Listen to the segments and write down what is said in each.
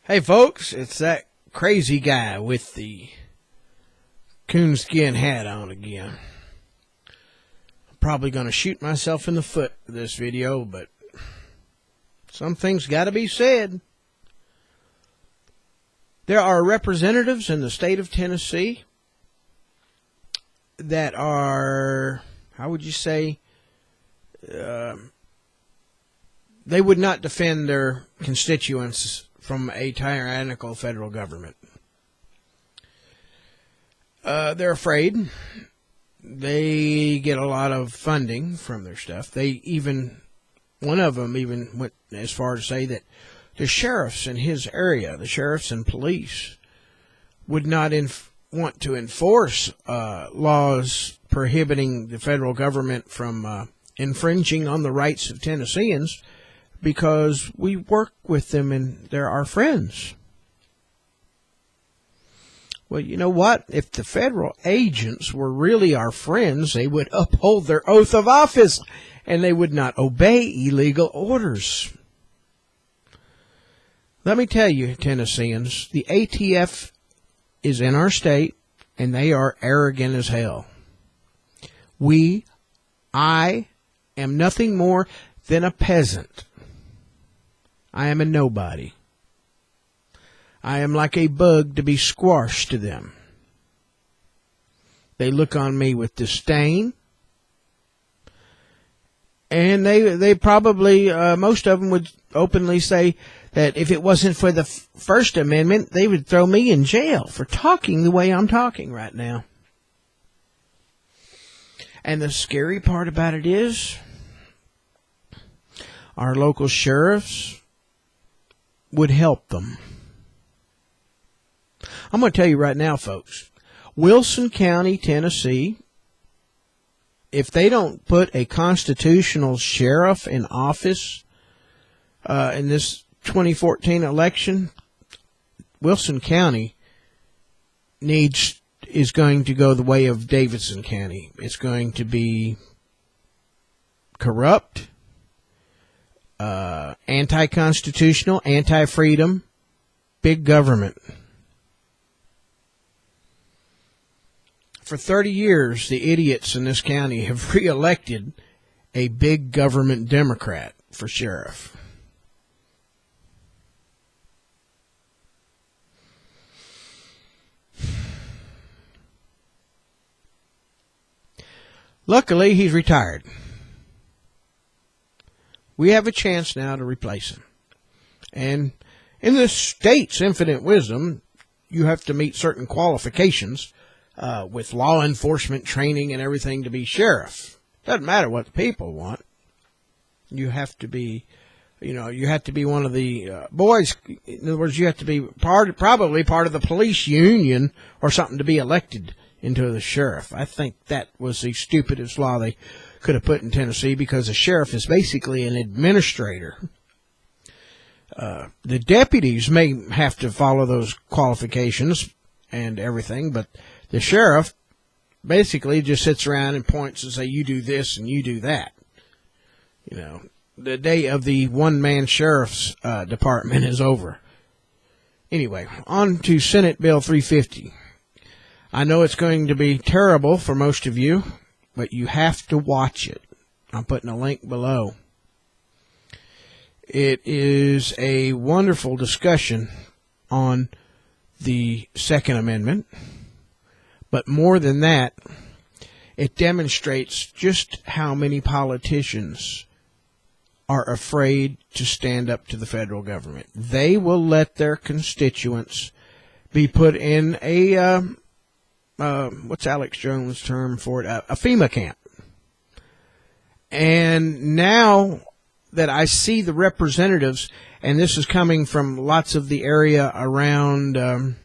Hey folks, it's that crazy guy with the coonskin hat on again. I'm probably going to shoot myself in the foot with this video, but some things got to be said. There are representatives in the state of Tennessee that are, how would you say, they would not defend their constituents from a tyrannical federal government. They're afraid. They get a lot of funding from their stuff. One of them even went as far as to say that the sheriffs in his area, the sheriffs and police, would not want to enforce laws prohibiting the federal government from infringing on the rights of Tennesseans, because we work with them and they're our friends. Well, you know what? If the federal agents were really our friends, they would uphold their oath of office and they would not obey illegal orders. Let me tell you, Tennesseans, the ATF is in our state and they are arrogant as hell. I am nothing more than a peasant. I am a nobody. I am like a bug to be squashed to them. They look on me with disdain. And they probably, most of them would openly say that if it wasn't for the First Amendment, they would throw me in jail for talking the way I'm talking right now. And the scary part about it is, our local sheriffs would help them. I'm going to tell you right now, folks, Wilson County, Tennessee, if they don't put a constitutional sheriff in office in this 2014 election, Wilson County is going to go the way of Davidson County. It's going to be corrupt, anti-constitutional, anti-freedom, big government. For 30 years, the idiots in this county have re-elected a big government Democrat for sheriff. Luckily, he's retired. We have a chance now to replace him. And in the state's infinite wisdom, you have to meet certain qualifications with law enforcement training and everything to be sheriff. Doesn't matter what the people want. You have to be, you have to be one of the boys. In other words, you have to be probably part of the police union or something to be elected into the sheriff. I think that was the stupidest law they could have put in Tennessee, because a sheriff is basically an administrator. The deputies may have to follow those qualifications and everything, but the sheriff basically just sits around and points and say, you do this and you do that. The day of the one-man sheriff's department is over. Anyway, on to Senate Bill 350. I know it's going to be terrible for most of you, but you have to watch it. I'm putting a link below. It is a wonderful discussion on the Second Amendment, but more than that, it demonstrates just how many politicians are afraid to stand up to the federal government. They will let their constituents be put in a what's Alex Jones' term for it? A FEMA camp. And now that I see the representatives, and this is coming from lots of the area around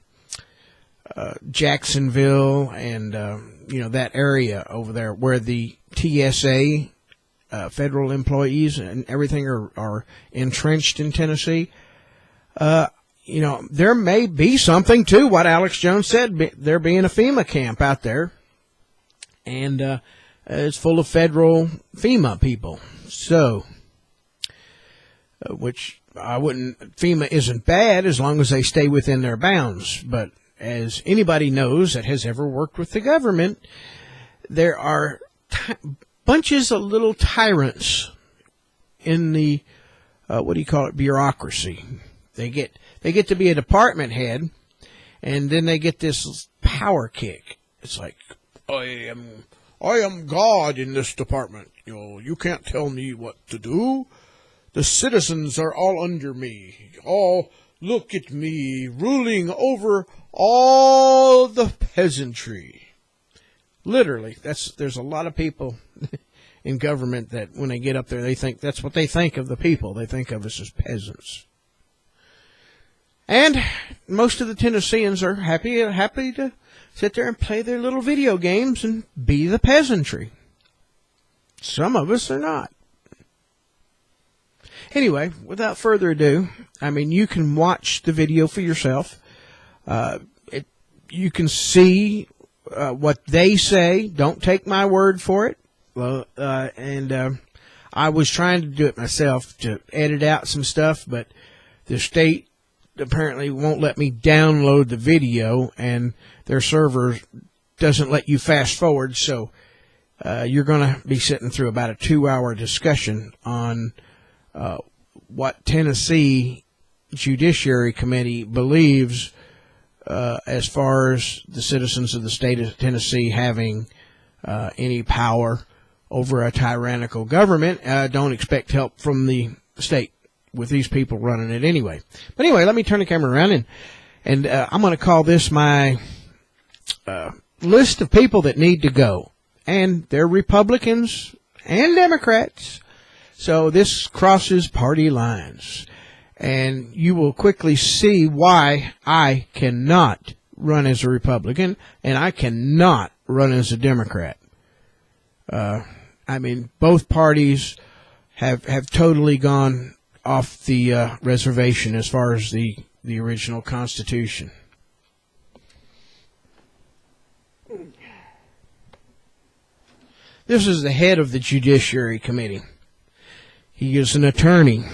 Jacksonville and that area over there where the TSA federal employees and everything are entrenched in Tennessee. There may be something to what Alex Jones said, there being a FEMA camp out there. And it's full of federal FEMA people. So, which FEMA isn't bad as long as they stay within their bounds. But as anybody knows that has ever worked with the government, there are bunches of little tyrants in the bureaucracy. They get to be a department head, and then they get this power kick. It's like, I am God in this department. You can't tell me what to do. The citizens are all under me. Oh, look at me ruling over all the peasantry. Literally, there's a lot of people in government that when they get up there, they think that's what they think of the people. They think of us as peasants. And most of the Tennesseans are happy to sit there and play their little video games and be the peasantry. Some of us are not. Anyway, without further ado, you can watch the video for yourself. You can see what they say. Don't take my word for it. I was trying to do it myself to edit out some stuff, but the state apparently won't let me download the video, and their server doesn't let you fast forward. So you're going to be sitting through about a 2-hour discussion on what Tennessee Judiciary Committee believes as far as the citizens of the state of Tennessee having any power over a tyrannical government. Don't expect help from the state with these people running it anyway. But anyway, let me turn the camera around, and I'm going to call this my list of people that need to go. And they're Republicans and Democrats. So this crosses party lines. And you will quickly see why I cannot run as a Republican and I cannot run as a Democrat. Both parties have totally gone off the reservation as far as the original Constitution. This is the head of the Judiciary Committee. He is an attorney.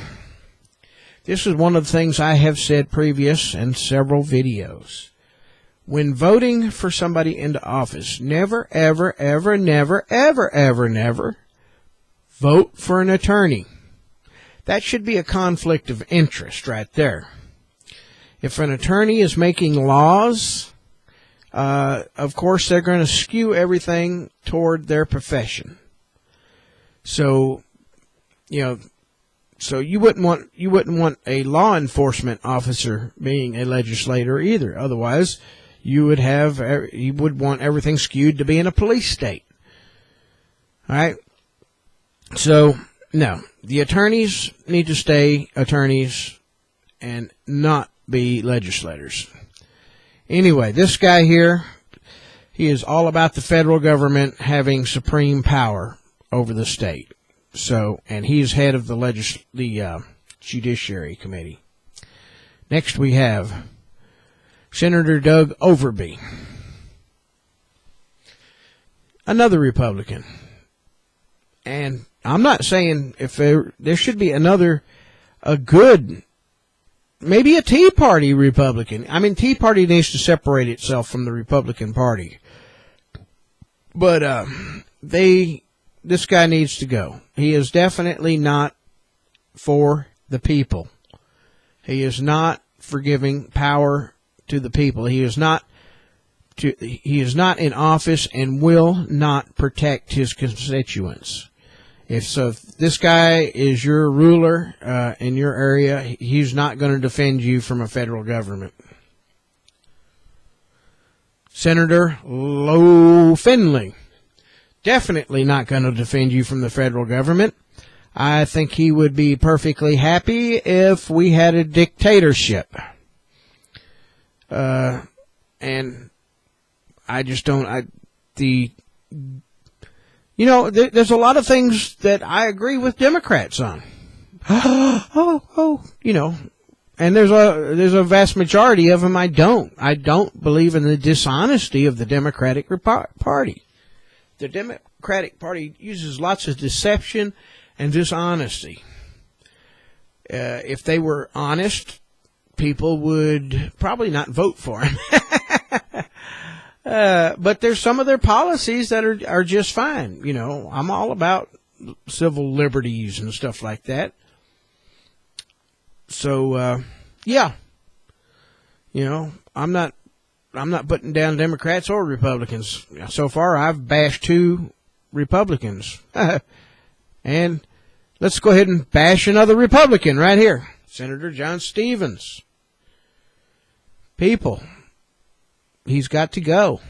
This is one of the things I have said previous in several videos. When voting for somebody into office, never, ever, ever, never, ever, ever, never vote for an attorney. That should be a conflict of interest right there. If an attorney is making laws, of course they're going to skew everything toward their profession. So, so you wouldn't want a law enforcement officer being a legislator either. Otherwise, you would want everything skewed to be in a police state. All right. So no, the attorneys need to stay attorneys and not be legislators. Anyway, this guy here, he is all about the federal government having supreme power over the state. So, and he's head of the Judiciary Committee. Next we have Senator Doug Overby, another Republican. And I'm not saying if there should be a good, maybe a Tea Party Republican. Tea Party needs to separate itself from the Republican Party. But this guy needs to go. He is definitely not for the people. He is not for giving power to the people. He is not in office and will not protect his constituents. If this guy is your ruler in your area, he's not going to defend you from a federal government. Senator Low Finley, definitely not going to defend you from the federal government. I think he would be perfectly happy if we had a dictatorship. And I just don't, there's a lot of things that I agree with Democrats on. And there's a vast majority of them I don't. I don't believe in the dishonesty of the Democratic Party. The Democratic Party uses lots of deception and dishonesty. if they were honest, people would probably not vote for him. But there's some of their policies that are just fine. You know, I'm all about civil liberties and stuff like that. So, yeah, you know, I'm not putting down Democrats or Republicans. So far, I've bashed 2 Republicans. And let's go ahead and bash another Republican right here. Senator John Stevens. People, he's got to go.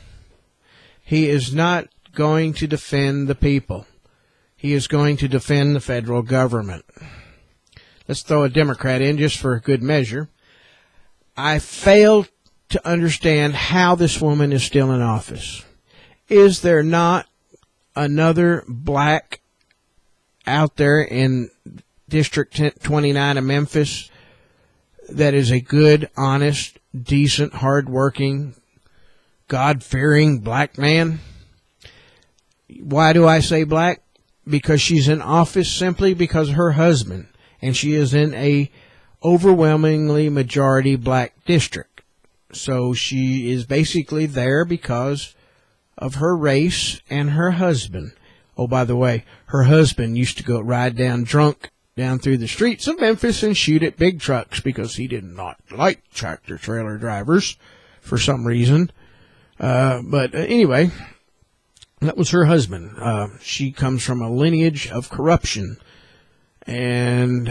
He is not going to defend the people. He is going to defend the federal government. Let's throw a Democrat in just for good measure. I fail to understand how this woman is still in office. Is there not another black out there in District 29 of Memphis that is a good, honest, decent, hard-working, God-fearing black man? Why do I say black? Because she's in office simply because of her husband, and she is in a overwhelmingly majority black district. So she is basically there because of her race and her husband. Oh, by the way, her husband used to go ride down drunk down through the streets of Memphis and shoot at big trucks because he did not like tractor-trailer drivers for some reason. But anyway, that was her husband. She comes from a lineage of corruption. And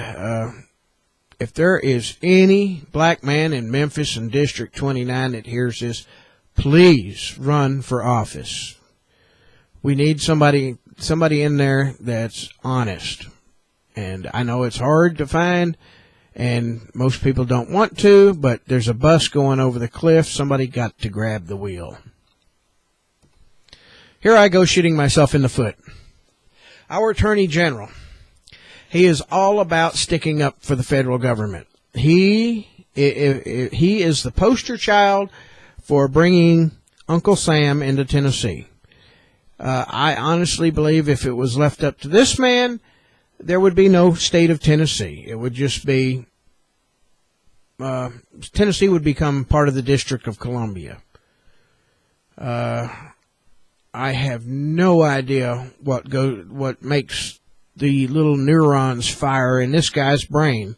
if there is any black man in Memphis and District 29 that hears this, please run for office. We need somebody in there that's honest. And I know it's hard to find, and most people don't want to, but there's a bus going over the cliff. Somebody got to grab the wheel. Here I go shooting myself in the foot. Our Attorney General, he is all about sticking up for the federal government. He is the poster child for bringing Uncle Sam into Tennessee. I honestly believe if it was left up to this man, there would be no state of Tennessee. It would just be, Tennessee would become part of the District of Columbia. I have no idea what makes the little neurons fire in this guy's brain.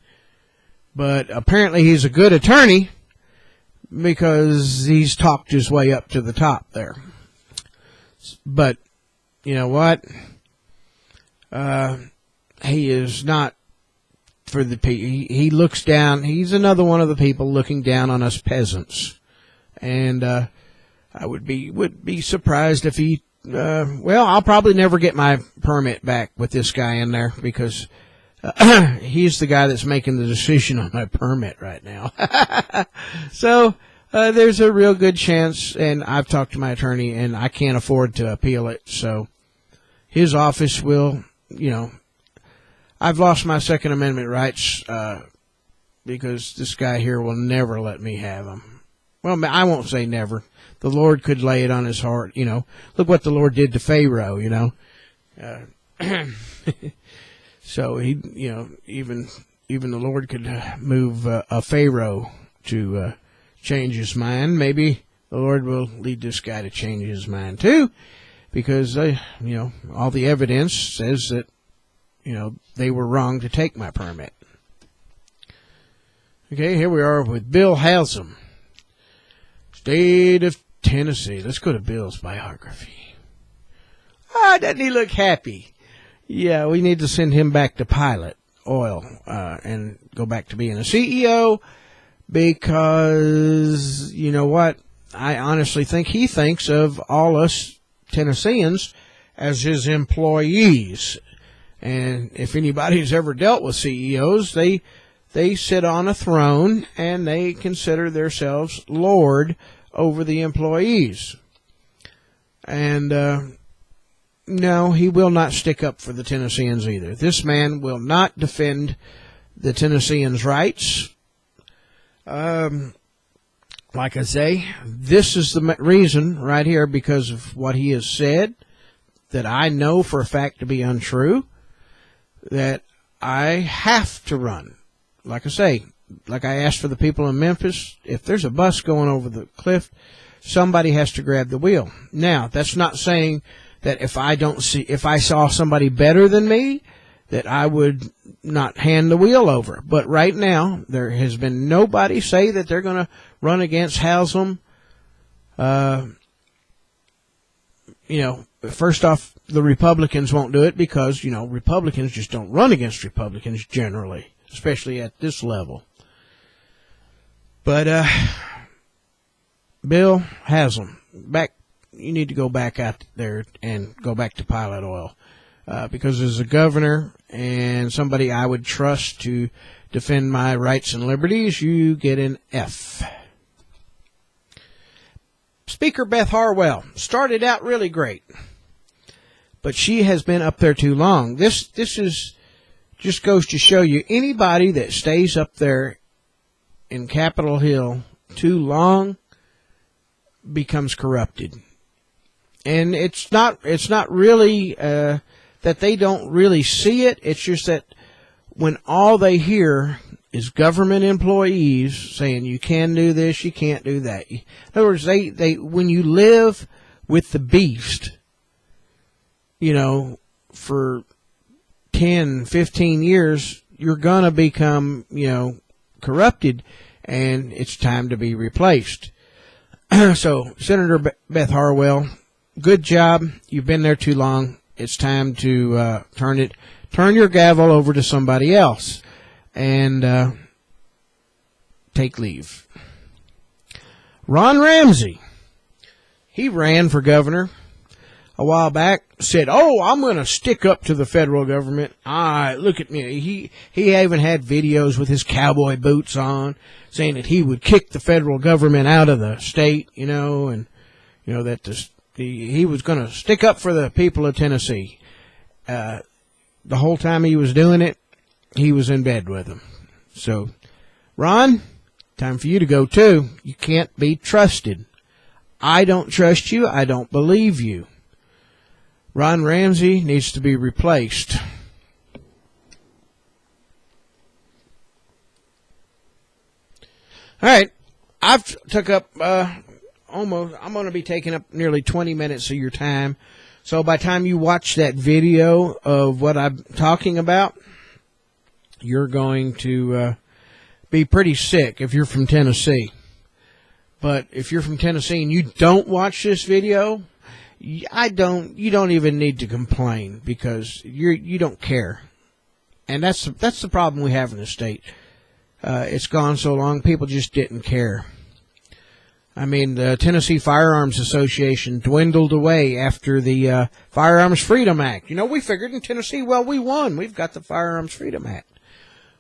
But apparently he's a good attorney because he's talked his way up to the top there. But you know what? He is not for the people. He looks down. He's another one of the people looking down on us peasants. And I would be surprised if he. Well, I'll probably never get my permit back with this guy in there because he's the guy that's making the decision on my permit right now. So there's a real good chance, and I've talked to my attorney, and I can't afford to appeal it. So his office will, I've lost my Second Amendment rights because this guy here will never let me have them. Well, I won't say never. The Lord could lay it on his heart, Look what the Lord did to Pharaoh, So he, even the Lord could move a Pharaoh to change his mind. Maybe the Lord will lead this guy to change his mind too, because all the evidence says that they were wrong to take my permit. Okay, here we are with Bill Haslam, State of Tennessee. Let's go to Bill's biography. Doesn't he look happy? Yeah, we need to send him back to Pilot Oil and go back to being a CEO because, you know what? I honestly think he thinks of all us Tennesseans as his employees. And if anybody's ever dealt with CEOs, they sit on a throne and they consider themselves lord over the employees. And no, he will not stick up for the Tennesseans either. This man will not defend the Tennesseans' rights. Like I say, this is the reason right here, because of what he has said, that I know for a fact to be untrue, that I have to run like I say, like I asked for the people in Memphis, if there's a bus going over the cliff, somebody has to grab the wheel. Now, that's not saying that if I saw somebody better than me, that I would not hand the wheel over. But right now, there has been nobody say that they're going to run against Haslam. First off, the Republicans won't do it because, Republicans just don't run against Republicans generally, especially at this level. But Bill Haslam, you need to go back out there and go back to Pilot Oil. Because as a governor and somebody I would trust to defend my rights and liberties, you get an F. Speaker Beth Harwell started out really great, but she has been up there too long. This just goes to show you, anybody that stays up there in Capitol Hill too long becomes corrupted. And it's not really that they don't really see it. It's just that when all they hear is government employees saying you can do this, you can't do that. In other words, they when you live with the beast, for 10, 15 years, you're going to become, corrupted, and it's time to be replaced. So, Senator Beth Harwell, good job. You've been there too long. It's time to turn your gavel over to somebody else and take leave. Ron Ramsey, he ran for governor a while back, said, I'm going to stick up to the federal government. Look at me. He even had videos with his cowboy boots on saying that he would kick the federal government out of the state, and, that he was going to stick up for the people of Tennessee. The whole time he was doing it, he was in bed with them. So, Ron, time for you to go too. You can't be trusted. I don't trust you. I don't believe you. Ron Ramsey needs to be replaced. All right. I've took up I'm going to be taking up nearly 20 minutes of your time. So by the time you watch that video of what I'm talking about, you're going to be pretty sick if you're from Tennessee. But if you're from Tennessee and you don't watch this video, you don't even need to complain because you don't care. And that's the problem we have in the state. It's gone so long, people just didn't care. I mean, the Tennessee Firearms Association dwindled away after the Firearms Freedom Act. We figured in Tennessee, well, we won. We've got the Firearms Freedom Act.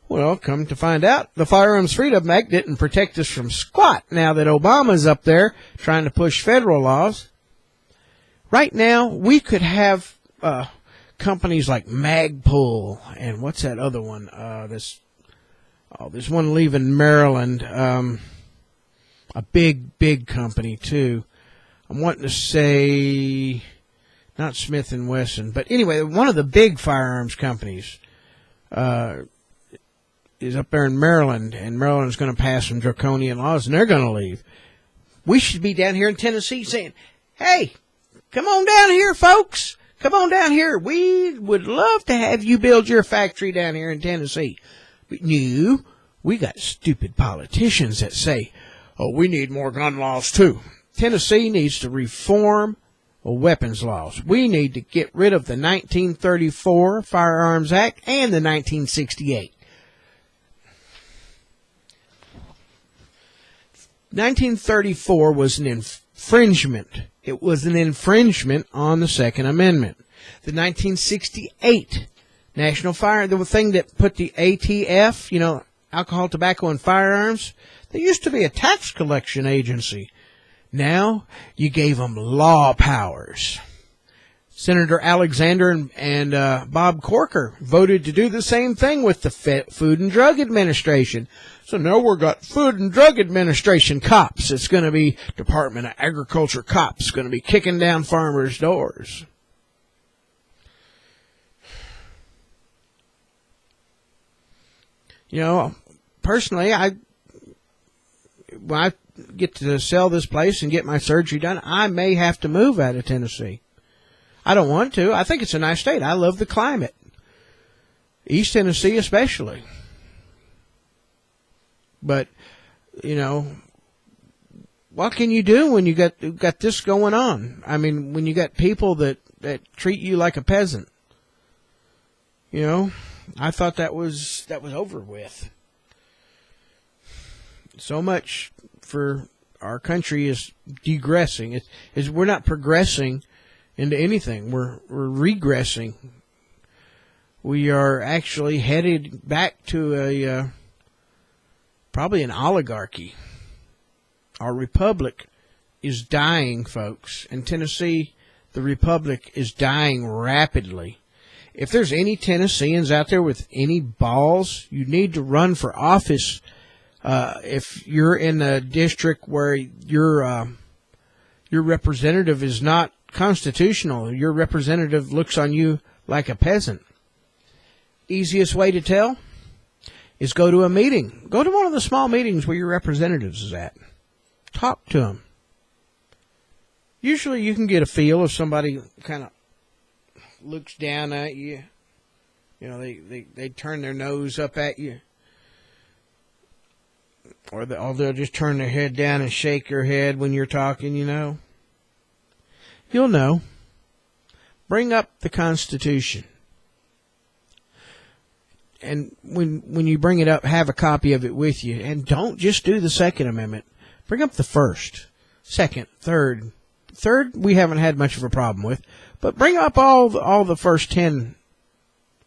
Well, come to find out, the Firearms Freedom Act didn't protect us from squat now that Obama's up there trying to push federal laws. Right now, we could have companies like Magpul and what's that other one? There's one leaving Maryland. A big company, too. I'm wanting to say, not Smith & Wesson, but anyway, one of the big firearms companies is up there in Maryland, and Maryland's going to pass some draconian laws, and they're going to leave. We should be down here in Tennessee saying, hey, come on down here, folks. Come on down here. We would love to have you build your factory down here in Tennessee. But no, we got stupid politicians that say, we need more gun laws, too. Tennessee needs to reform weapons laws. We need to get rid of the 1934 Firearms Act and the 1968. 1934 was an infringement. It was an infringement on the Second Amendment. The 1968 National Fire, the thing that put the ATF, alcohol, tobacco, and firearms, there used to be a tax collection agency. Now, you gave them law powers. Senator Alexander and Bob Corker voted to do the same thing with the Food and Drug Administration. So now we've got Food and Drug Administration cops. It's going to be Department of Agriculture cops going to be kicking down farmers' doors. personally, when I get to sell this place and get my surgery done, I may have to move out of Tennessee. I don't want to. I think it's a nice state. I love the climate. East Tennessee especially. But, you know, what can you do when you got this going on? I mean, when you got people that treat you like a peasant. You know, I thought that was over with. So much for our country is degressing. We're not progressing into anything. We're regressing. We are actually headed back to probably an oligarchy. Our republic is dying, folks. In Tennessee, the republic is dying rapidly. If there's any Tennesseans out there with any balls, you need to run for office. If you're in a district where your representative is not constitutional, your representative looks on you like a peasant. Easiest way to tell is go to a meeting. Go to one of the small meetings where your representatives is at. Talk to them. Usually you can get a feel if somebody kind of looks down at you. You know, they turn their nose up at you. Or they'll just turn their head down and shake their head when you're talking, you know. You'll know. Bring up the Constitution. And when you bring it up, have a copy of it with you. And don't just do the Second Amendment. Bring up the First, Second, Third. Third, we haven't had much of a problem with. But bring up all the first 10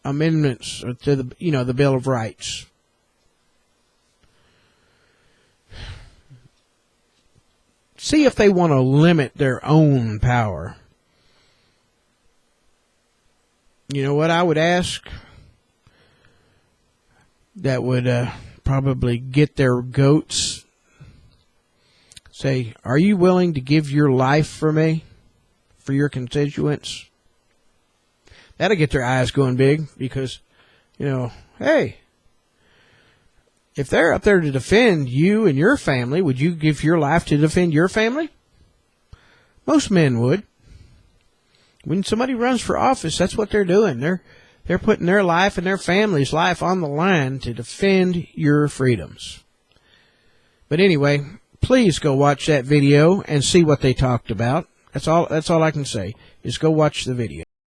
amendments to the Bill of Rights. See if they want to limit their own power. You know what I would ask? That would probably get their goats. Say, are you willing to give your life for me? For your constituents? That'll get their eyes going big because, you know, hey, if they're up there to defend you and your family, would you give your life to defend your family? Most men would. When somebody runs for office, that's what they're doing. They're putting their life and their family's life on the line to defend your freedoms. But anyway, please go watch that video and see what they talked about. That's all I can say is go watch the video.